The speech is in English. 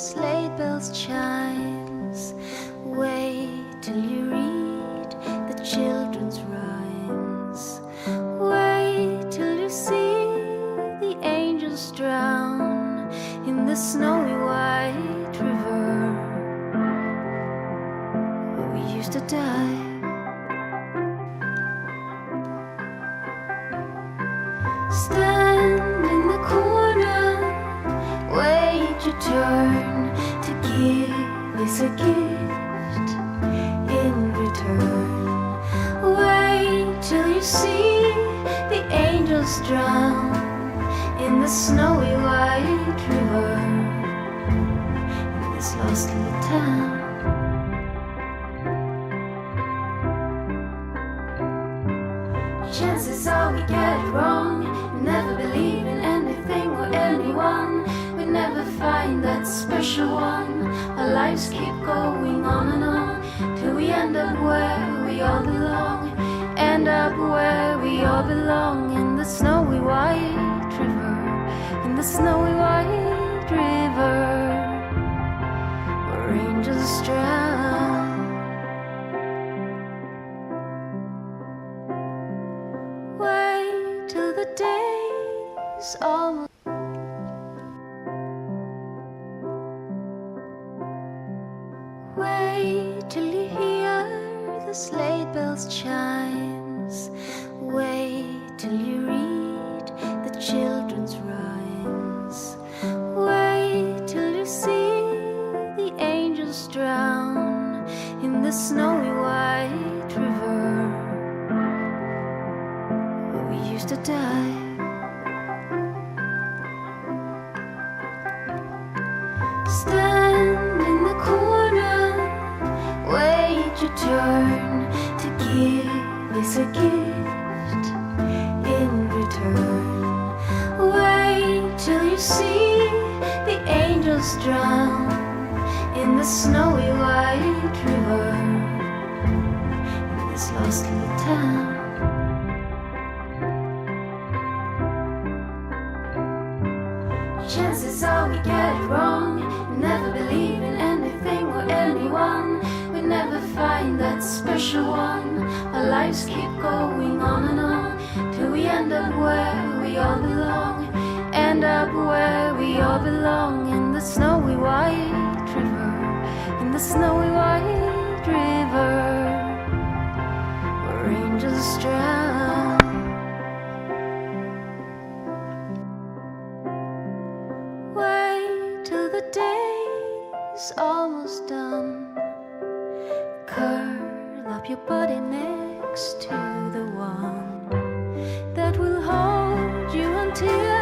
sleigh bells chimes. Wait till you read the children's rhymes. Wait till you see the angels drown in the snowy white river where we used to die. Stand in the corner, wait your turn to give us a gift in return. Wait till you see the angels drown in the snowy white river in this lost little town. Chances are we get it wrong. We never believe in anything or anyone. We never find that special one. Our lives keep going on and on till we end up where we all belong. End up where we all belong, in the snowy white river, in the snowy white river where angels drown. Wait till the day's almost. Wait till you hear the sleigh bells chimes. Wait till you read the children's rhymes. Wait till you see the angels drown in the snowy white river where we used to die. Stand in the corner, wait your turn to give us a gift in return. Wait till you see the angels drown in the snowy white river in this lost little town. Chances are we get it wrong. We never believe in anything or anyone. We never find that special one. Our lives keep going on and on till we end up where we all belong. End up where we all belong, in the snowy white river, in the snowy white river where angels drown. Wait till the day's almost done. Curl up your body next to the one that will hold you until